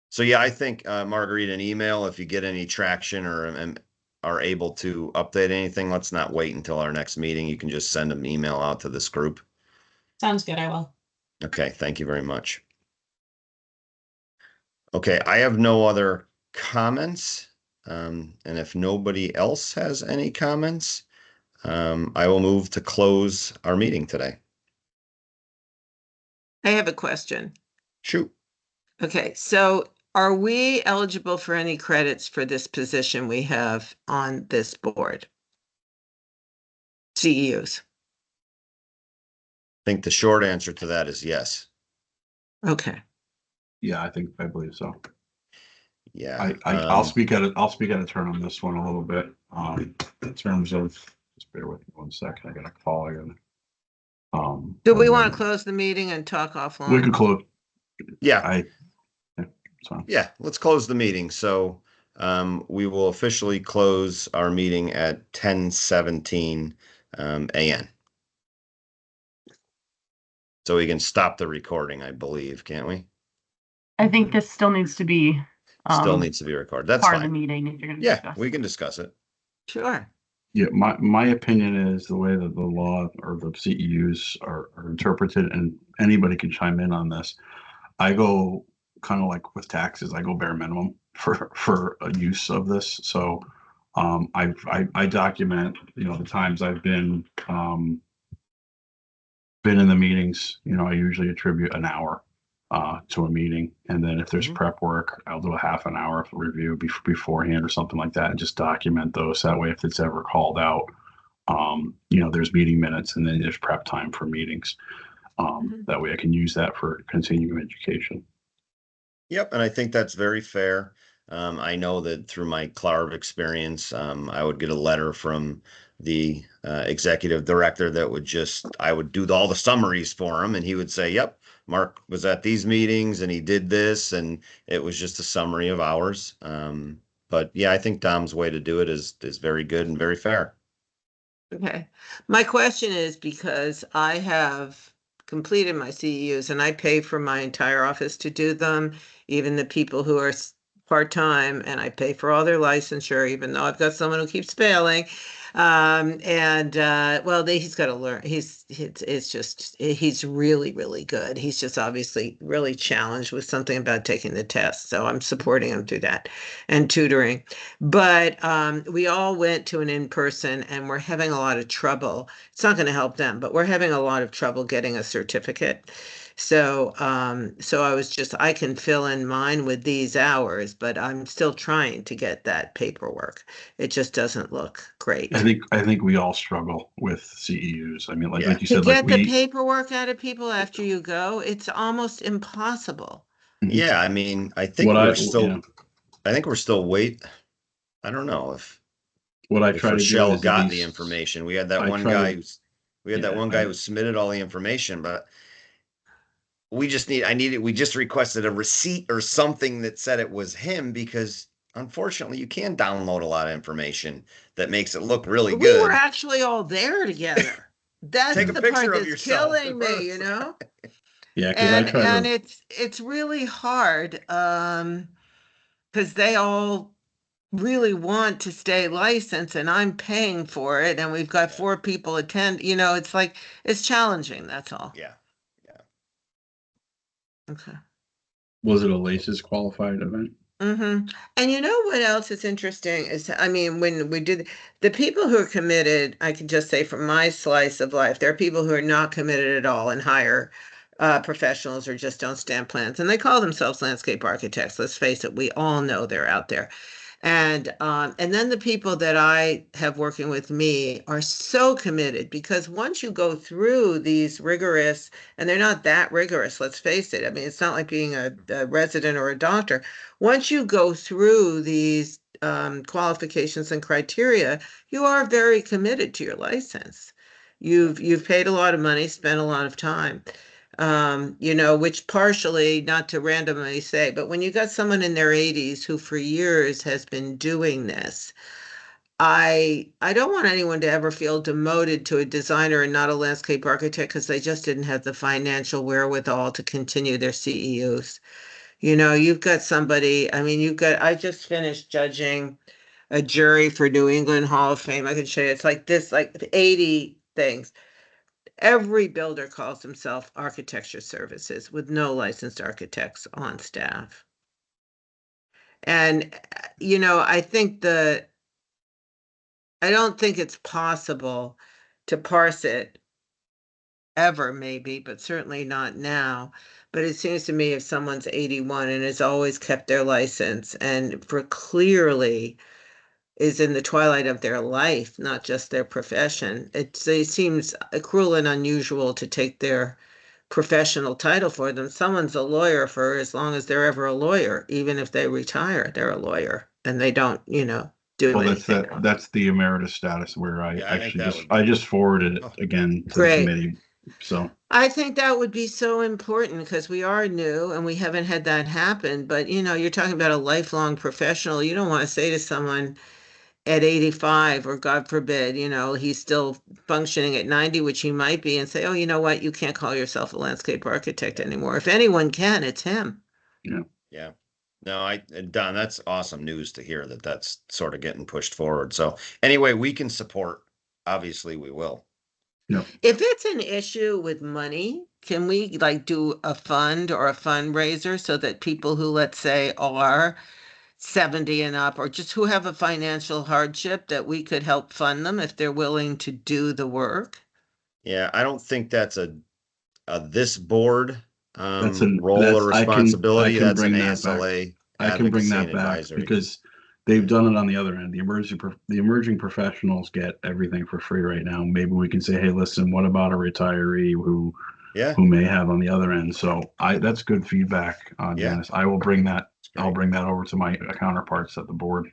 S1: So yeah, I think Marguerite, an email, if you get any traction or are able to update anything, let's not wait until our next meeting. You can just send an email out to this group.
S8: Sounds good. I will.
S1: Okay, thank you very much. Okay, I have no other comments. And if nobody else has any comments, I will move to close our meeting today.
S3: I have a question.
S1: Shoot.
S3: Okay, so are we eligible for any credits for this position we have on this board? CEUs.
S1: I think the short answer to that is yes.
S3: Okay.
S6: Yeah, I believe so.
S1: Yeah.
S6: I'll speak at a turn on this one a little bit. In terms of, just bear with me 1 second. I got a call again.
S3: Do we want to close the meeting and talk offline?
S6: We could close.
S1: Yeah.
S6: So.
S1: Yeah, let's close the meeting. So we will officially close our meeting at 10:17 a.m. So we can stop the recording, I believe, can't we?
S5: I think this still needs to be
S1: Still needs to be recorded. That's
S5: part
S1: fine.
S5: of the meeting if you're going to
S1: Yeah,
S5: discuss.
S1: we can discuss it.
S3: Sure.
S6: Yeah, my opinion is the way that the law or the CEUs are interpreted, and anybody can chime in on this. I go kind of like with taxes, I go bare minimum for a use of this. So I document, the times I've been in the meetings. I usually attribute an hour to a meeting, and then if there's prep work, I'll do a half an hour of review beforehand or something like that, and just document those. That way, if it's ever called out, there's meeting minutes, and then there's prep time for meetings. That way I can use that for continuing education.
S1: Yep, and I think that's very fair. I know that through my CLARV experience, I would get a letter from the executive director that I would do all the summaries for him, and he would say, yep, Mark was at these meetings and he did this, and it was just a summary of ours. But yeah, I think Dom's way to do it is very good and very fair.
S3: Okay. My question is because I have completed my CEUs and I pay for my entire office to do them, even the people who are part-time, and I pay for all their licensure, even though I've got someone who keeps failing. Well, he's got to learn. He's really, really good. He's just obviously really challenged with something about taking the test. So I'm supporting him through that and tutoring. But we all went to an in-person and we're having a lot of trouble. It's not going to help them, but we're having a lot of trouble getting a certificate. So, I can fill in mine with these hours, but I'm still trying to get that paperwork. It just doesn't look great.
S6: I think we all struggle with CEUs. I mean, like
S1: Yeah.
S6: you
S3: To
S6: said, like
S3: get the
S6: we,
S3: paperwork out of people after you go, it's almost impossible.
S1: Yeah, I mean, I think
S6: what I,
S1: we're still,
S6: you know,
S1: I think we're still I don't know
S6: what I
S1: if
S6: try to do
S1: Rochelle
S6: is at
S1: got the
S6: least
S1: information. We had that
S6: I
S1: one
S6: try
S1: guy
S6: to-
S1: we had that
S6: yeah,
S1: one guy
S6: I-
S1: who submitted all the information, but we just requested a receipt or something that said it was him because unfortunately you can download a lot of information that makes it look really
S3: We were
S1: good.
S3: actually all there together. That's
S1: Take a
S3: the
S1: picture
S3: part
S1: of
S3: that's
S1: yourself
S3: killing me, you know?
S6: yeah, because I try
S3: And
S6: to.
S3: it's really hard, because they all really want to stay licensed and I'm paying for it and we've got
S1: Yeah.
S3: 4 people attend, you know, it's like, it's challenging, that's all.
S1: Yeah.
S3: Okay.
S6: Was it a LACES qualified event?
S3: Mm-hmm. And you know what else is interesting is, I mean, when we did the people who are committed, I can just say from my slice of life, there are people who are not committed at all and hire professionals or just don't stamp plans. And they call themselves landscape architects. Let's face it, we all know they're out there. And then the people that I have working with me are so committed because once you go through these rigorous, and they're not that rigorous, let's face it. I mean, it's not like being a resident or a doctor. Once you go through these qualifications and criteria, you are very committed to your license. You've paid a lot of money, spent a lot of time. You know, which partially, not to randomly say, but when you got someone in their 80s who for years has been doing this, I don't want anyone to ever feel demoted to a designer and not a landscape architect because they just didn't have the financial wherewithal to continue their CEUs. You know, you've got somebody, I mean, I just finished judging a jury for New England Hall of Fame. I can show you, it's like this, like 80 things. Every builder calls himself architecture services with no licensed architects on staff. And, you know, I don't think it's possible to parse it ever, maybe, but certainly not now. But it seems to me if someone's 81 and has always kept their license and for clearly is in the twilight of their life, not just their profession. It seems cruel and unusual to take their professional title for them. Someone's a lawyer for as long as they're ever a lawyer. Even if they retire, they're a lawyer and they don't, you know, do
S6: Well, that's
S3: anything.
S6: that's the emeritus status where I
S1: Yeah, I think
S6: actually
S1: that
S6: just
S1: would
S6: I
S1: be-
S6: just forwarded it again to
S3: Great.
S6: the committee. So
S3: I think that would be so important because we are new and we haven't had that happen. But you know, you're talking about a lifelong professional. You don't want to say to someone at 85, or God forbid, you know, he's still functioning at 90, which he might be, and say, oh, you know what, you can't call yourself a landscape architect anymore. If anyone can, it's him.
S1: Yeah. No, Don, that's awesome news to hear that that's sort of getting pushed forward. So anyway, we can support, obviously we will.
S3: If it's an issue with money, can we like do a fund or a fundraiser so that people who, let's say, are 70 and up, or just who have a financial hardship, that we could help fund them if they're willing to do the work?
S1: Yeah, I don't think that's a this board
S6: that's an
S1: role or
S6: I
S1: responsibility.
S6: can
S1: That's an
S6: bring that back.
S1: ASLA
S6: I can bring
S1: advocacy
S6: that
S1: and
S6: back
S1: advisory.
S6: because they've done it on the other end. The emerging professionals get everything for free right now. Maybe we can say, hey, listen, what about a retiree who
S1: Yeah,
S6: may have on the other end? So that's good feedback,
S1: Yeah.
S6: Janice. I will bring that.
S1: great.
S6: I'll bring that over to my counterparts at the board.
S3: You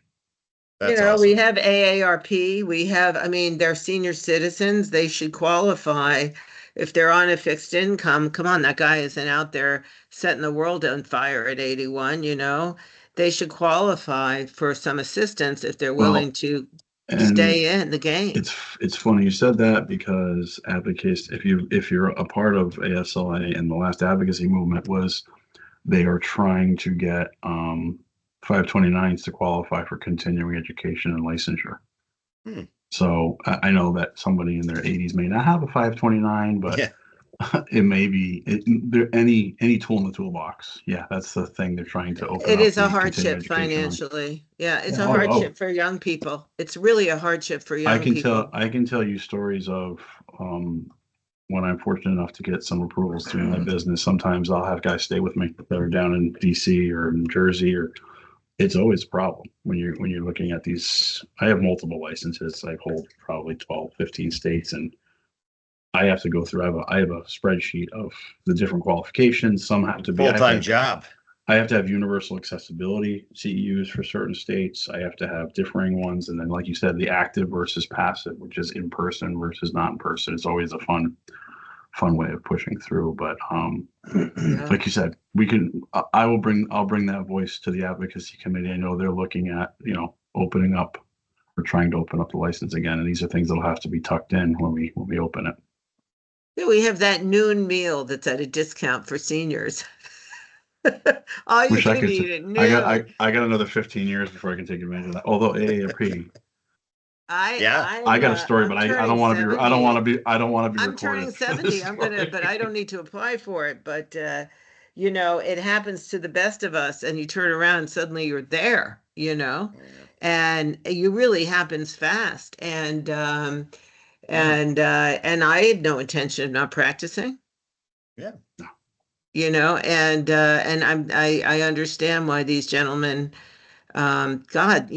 S1: That's
S3: know,
S1: awesome.
S3: we have AARP, we have, I mean, they're senior citizens, they should qualify. If they're on a fixed income, come on, that guy isn't out there setting the world on fire at 81, you know? They should qualify for some assistance if they're
S6: Well,
S3: willing to
S6: And
S3: stay in the game.
S6: it's funny you said that because advocates, if you're a part of ASLA, and the last advocacy movement was they are trying to get 529s to qualify for continuing education and licensure. So I know that somebody in their 80s may not have a 529, but
S1: Yeah.
S6: it may be any tool in the toolbox. Yeah, that's the thing they're trying to open
S3: It
S6: up
S3: is a
S6: the continuing
S3: hardship
S6: education on.
S3: financially. Yeah, it's a
S6: Oh,
S3: hardship for young people. It's really a hardship for young people.
S6: I can tell you stories of when I'm fortunate enough to get some approvals through my business. Sometimes I'll have guys stay with me that are down in DC or New Jersey, or it's always a problem when you're looking at these. I have multiple licenses. I hold probably 12, 15 states, and I have to go through. I have a spreadsheet of the different qualifications. Some have to be
S1: Full-time job.
S6: I have to have universal accessibility CEUs for certain states. I have to have differing ones. And then, like you said, the active versus passive, which is in person versus not in person. It's always a fun way of pushing through. But like you said, I'll bring that voice to the advocacy committee. I know they're looking at, opening up or trying to open up the license again. And these are things that'll have to be tucked in when we open it.
S3: Yeah, we have that noon meal that's at a discount for seniors. All you
S6: Wish I
S3: can
S6: could.
S3: eat at noon.
S6: I got another 15 years before I can take advantage of that. Although AARP,
S1: Yeah.
S6: I got a story,
S3: I'm
S6: but I
S3: turning
S6: don't want to be. I don't
S3: 70.
S6: want to be. I don't want to be
S3: I'm
S6: recorded.
S3: turning
S6: for
S3: 70.
S6: this story.
S3: But I don't need to apply for it. But it happens to the best of us, and you turn around and suddenly you're there, and you really happens fast. And and I had no intention of not practicing.
S1: Yeah.
S3: And I understand why these gentlemen, God,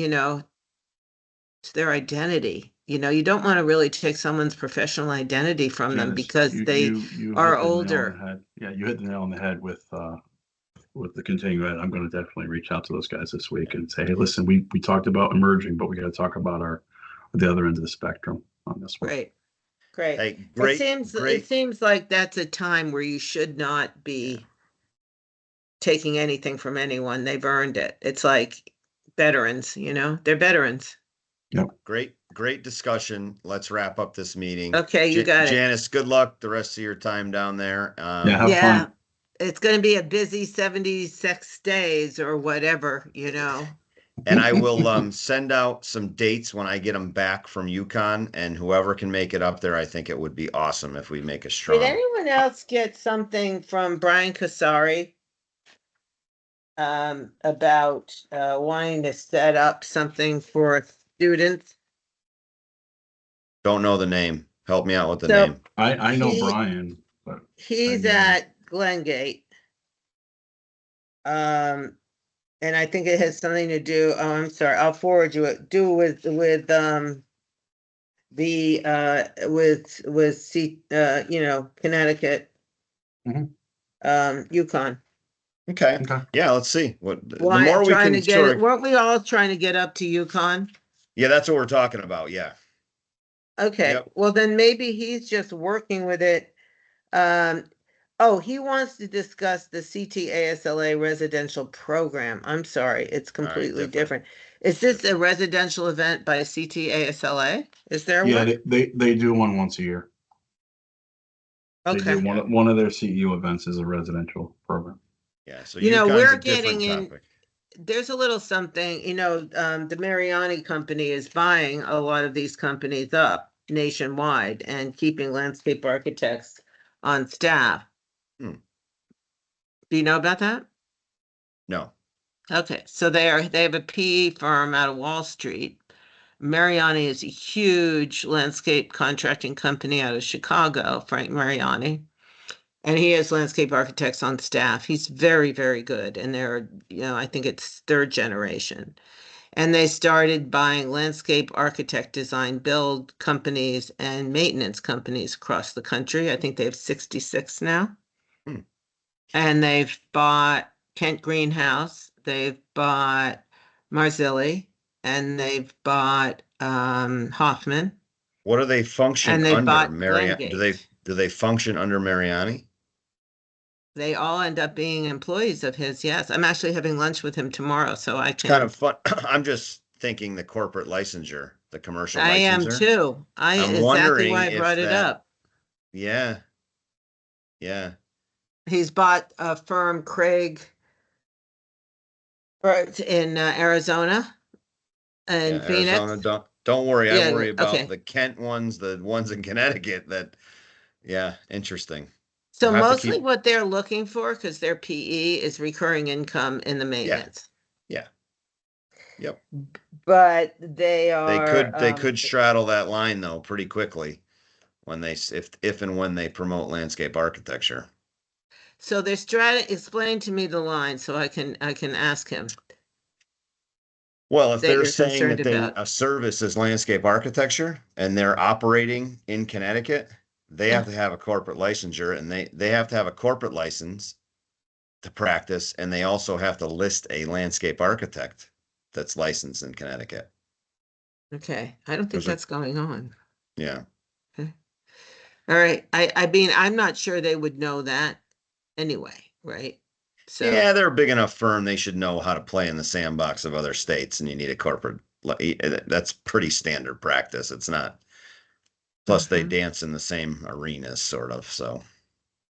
S3: it's their identity. You don't want to really take someone's professional identity from them
S6: Janice,
S3: because they
S6: you
S3: are
S6: hit the nail on
S3: older.
S6: the head. Yeah, you hit the nail on the head with the continuing ed. I'm going to definitely reach out to those guys this week and say, hey, listen, we talked about emerging, but we got to talk about the other end of the spectrum on this one.
S3: Great.
S1: Hey, great.
S3: It seems like that's a time where you should not be taking anything from anyone. They've earned it. It's like veterans, they're veterans.
S6: Yep.
S1: Great discussion. Let's wrap up this meeting.
S3: Okay, you got it.
S1: Janice, good luck the rest of your time down there.
S6: Have fun.
S3: It's going to be a busy 76 days or whatever,
S1: And I will send out some dates when I get them back from UConn, and whoever can make it up there, I think it would be awesome if we make a strong.
S3: Did anyone else get something from Brian Casari about wanting to set up something for students?
S1: Don't know the name. Help me out with the
S3: So-
S1: name.
S6: I know Brian, but
S3: He's at Glengate. And I think it has something to do, I'm sorry, I'll forward you it, with Connecticut. UConn.
S1: Okay. Yeah, let's see. The
S3: Why,
S1: more we
S3: trying
S1: can
S3: to get it, weren't we all trying to get up to UConn?
S1: Yeah, that's what we're talking about. Yeah.
S3: Okay,
S1: Yep.
S3: well then maybe he's just working with it. He wants to discuss the CTASLA residential program. I'm sorry, it's completely different. Is this a residential event by CTASLA? Is there
S6: yeah,
S3: one?
S6: they do one once a year.
S3: Okay.
S6: They do one of their CEU events is a residential program.
S1: Yeah. So
S3: we're
S1: UConn's a
S3: getting
S1: different
S3: in.
S1: topic.
S3: There's a little something, the Mariani company is buying a lot of these companies up nationwide and keeping landscape architects on staff.
S1: Hmm.
S3: Do you know about that?
S1: No.
S3: Okay, so they have a PE firm out of Wall Street. Mariani is a huge landscape contracting company out of Chicago, Frank Mariani. And he has landscape architects on staff. He's very, very good. And they're, I think it's third generation. And they started buying landscape architect design build companies and maintenance companies across the country. I think they have 66 now.
S1: Hmm.
S3: And they've bought Kent Greenhouse. They've bought Marzilli. And they've bought Hoffman.
S1: What do they function
S3: And they
S1: under?
S3: bought
S1: Mariani? Do they function under Mariani?
S3: They all end up being employees of his. Yes, I'm actually having lunch with him tomorrow, so I can.
S1: Kind of fun. I'm just thinking the corporate licensure, the commercial licensure.
S3: I am too.
S1: I'm
S3: exactly
S1: wondering
S3: why I
S1: if
S3: brought it
S1: that-
S3: up.
S1: Yeah. Yeah.
S3: He's bought a firm, Craig, in Arizona and
S1: Yeah,
S3: Phoenix.
S1: Arizona Don't worry.
S3: Yeah,
S1: I worry about
S3: okay.
S1: the Kent ones, the ones in Connecticut that, yeah, interesting.
S3: So
S1: We'll have to
S3: mostly
S1: keep-
S3: what they're looking for, because their PE is recurring income in the maintenance.
S1: Yeah. Yep.
S3: But they are.
S1: They could straddle that line though pretty quickly when if and when they promote landscape architecture.
S3: So they're explain to me the line so I can ask him.
S1: Well, if
S3: That
S1: they're
S3: you're
S1: saying that
S3: concerned about.
S1: a service is landscape architecture and they're operating in Connecticut, they have to have a corporate licensure, and they have to have a corporate license to practice, and they also have to list a landscape architect that's licensed in Connecticut.
S3: Okay, I don't think
S1: Those are-
S3: that's going on.
S1: Yeah.
S3: All right, I mean, I'm not sure they would know that anyway, right? So.
S1: Yeah, they're a big enough firm. They should know how to play in the sandbox of other states, and you need a corporate. That's pretty standard practice. It's not. Plus, they dance in the same arenas, sort of. So,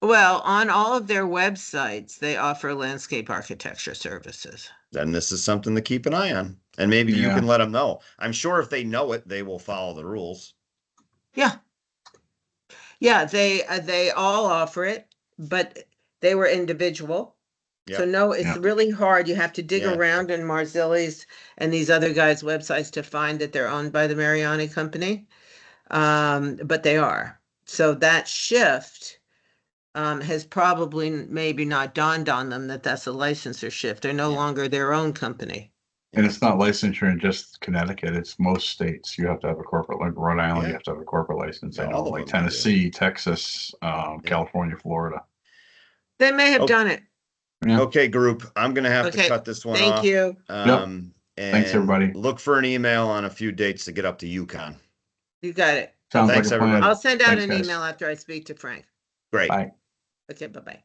S3: Well, on all of their websites, they offer landscape architecture services.
S1: then this is something to keep an eye on, and maybe you
S6: Yeah.
S1: can let them know. I'm sure if they know it, they will follow the rules.
S3: Yeah. Yeah, they all offer it, but they were individual. So
S1: Yep.
S3: no, it's
S6: Yeah.
S3: really hard. You have to dig
S1: Yeah.
S3: around in Marzilli's and these other guys' websites to find that they're owned by the Mariani Company. But they are. So that shift has probably maybe not dawned on them that that's a licensor shift. They're no
S1: Yeah.
S3: longer their own company.
S6: And it's not licensure in just Connecticut, it's most states. You have to have a corporate, like Rhode Island,
S1: Yeah.
S6: you have to have a corporate license.
S1: Yeah,
S6: And
S1: all of
S6: like
S1: them do.
S6: Tennessee, Texas, California, Florida.
S3: They may have
S1: Oh.
S3: done it.
S6: Yeah.
S1: Okay, group. I'm gonna have to
S3: Okay,
S1: cut this one
S3: Thank
S1: off.
S3: you.
S1: And
S6: Thanks, everybody.
S1: Look for an email on a few dates to get up to UConn.
S3: You got it.
S6: Sounds
S1: Thanks,
S6: like a plan.
S1: everybody.
S3: I'll send out
S6: Thanks,
S3: an
S6: guys.
S3: email after I speak to Frank.
S1: Great.
S6: Bye.
S3: Okay, bye-bye.